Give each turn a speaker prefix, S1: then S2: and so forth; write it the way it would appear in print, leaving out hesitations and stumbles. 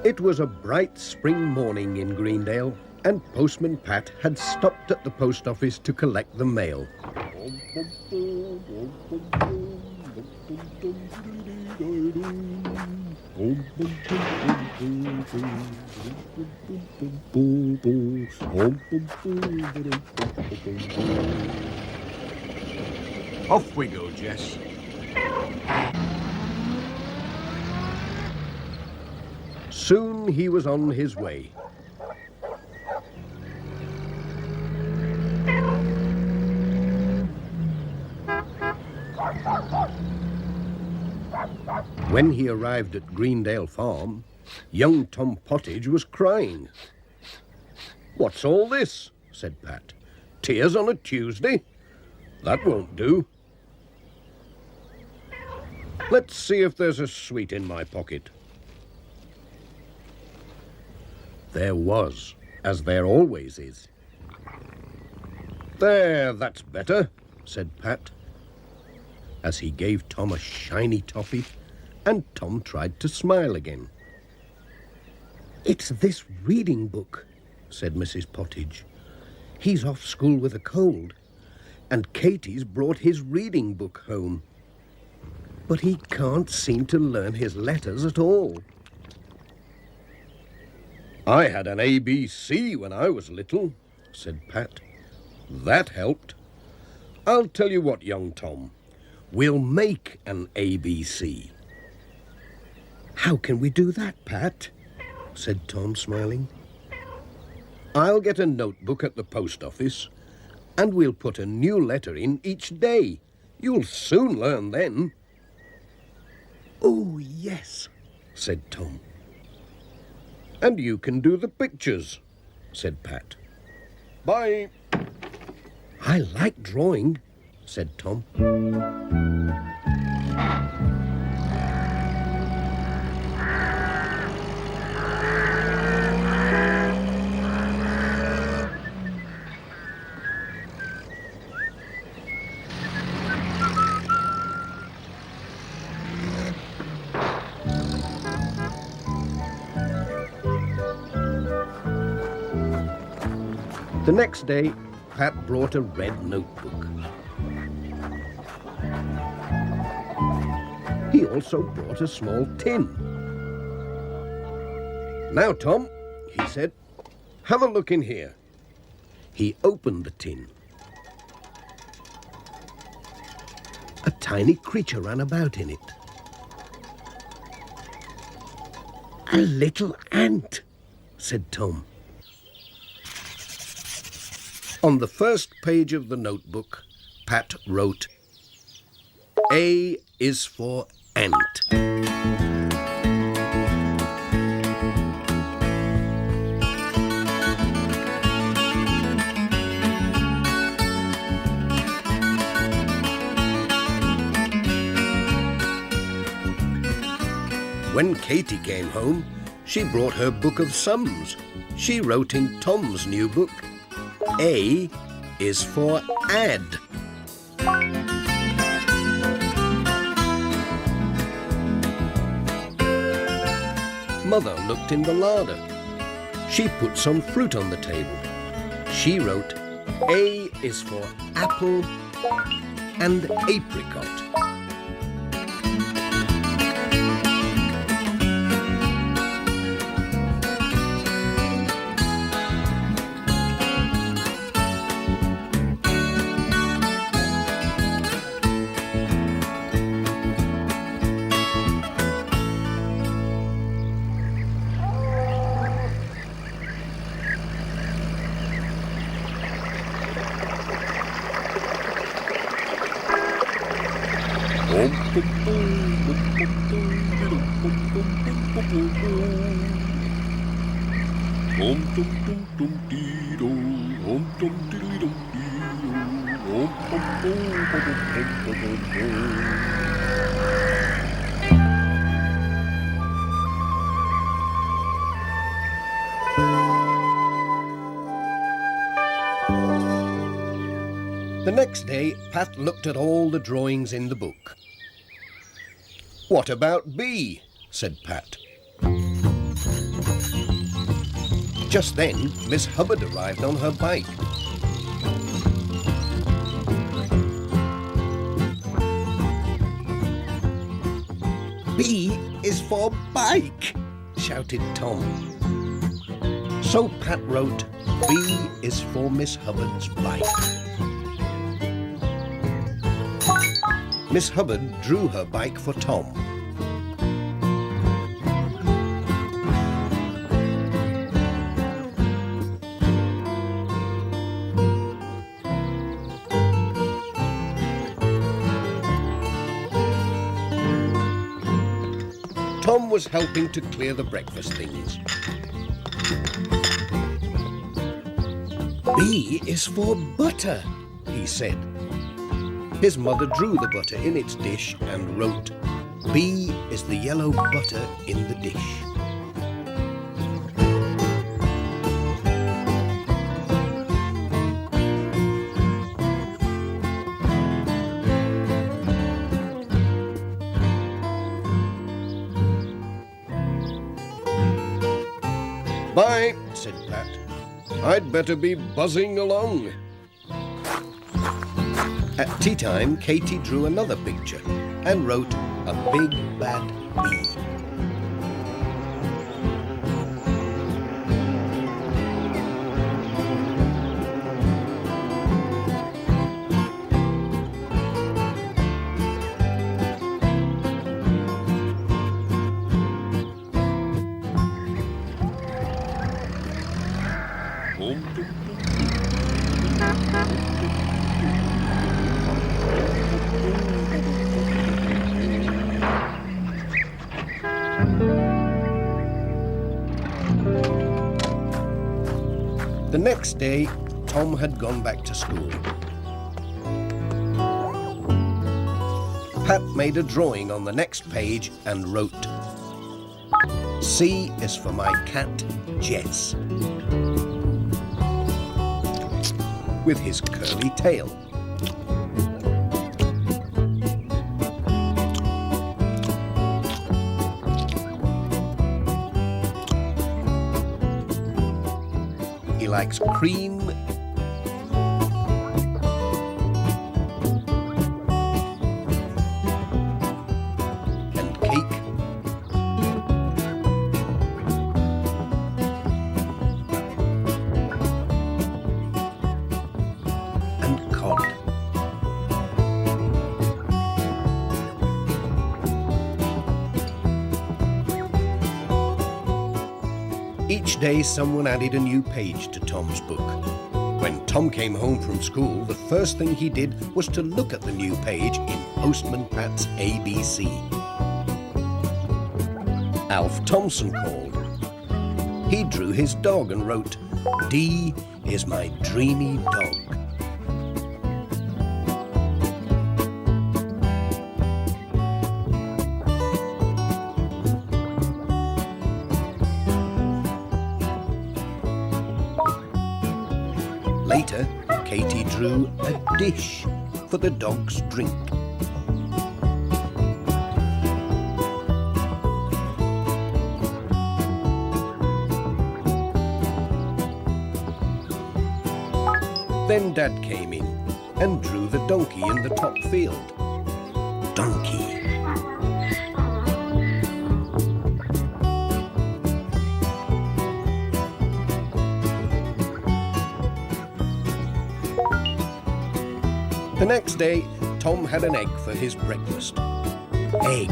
S1: It was a bright spring morning in Greendale, and Postman Pat had stopped at the post office to collect the mail.
S2: Off we go, Jess.
S1: Soon he was on his way. When he arrived at Greendale Farm, young Tom Pottage was crying. "What's all this?" said Pat. "Tears on a Tuesday? That won't do. Let's see if there's a sweet in my pocket." There was, as there always is. "There, that's better," said Pat, as he gave Tom a shiny toffee, and Tom tried to smile again. "It's this reading book," said Mrs. Pottage. "He's off school with a cold, and Katie's brought his reading book home. But he can't seem to learn his letters at all." "I had an ABC when I was little," said Pat. "That helped. I'll tell you what, young Tom. We'll make an ABC." "How can we do that, Pat?" said Tom, smiling. "I'll get a notebook at the post office, and we'll put a new letter in each day. You'll soon learn then." "Oh, yes," said Tom. "And you can do the pictures," said Pat. "Bye." "I like drawing," said Tom. The next day, Pat brought a red notebook. He also brought a small tin. "Now, Tom," he said, "have a look in here." He opened the tin. A tiny creature ran about in it. "A little ant," said Tom. On the first page of the notebook, Pat wrote, "A is for ant." When Katie came home, she brought her book of sums. She wrote in Tom's new book, "A is for add." Mother looked in the larder. She put some fruit on the table. She wrote, "A is for apple and apricot." The next day, Pat looked at all the drawings in the book. "What about B?" said Pat. Just then, Miss Hubbard arrived on her bike. B is for bike, shouted Tom. So Pat wrote, B is for Miss Hubbard's bike. Miss Hubbard drew her bike for Tom. Tom was helping to clear the breakfast things. B is for butter, he said. His mother drew the butter in its dish and wrote, B is the yellow butter in the dish. Bye, said Pat. I'd better be buzzing along. At tea time, Katie drew another picture and wrote a big bad bee. The next day, Tom had gone back to school. Pat made a drawing on the next page and wrote, C is for my cat, Jess, with his curly tail. He likes cream and cake and cod. Each day someone added a new page to Tom's book. When Tom came home from school, the first thing he did was to look at the new page in Postman Pat's ABC. Alf Thompson called. He drew his dog and wrote, D is my dreamy dog. Later, Katie drew a dish for the dog's drink. Then Dad came in and drew the donkey in the top field. Donkey. The next day, Tom had an egg for his breakfast. Egg.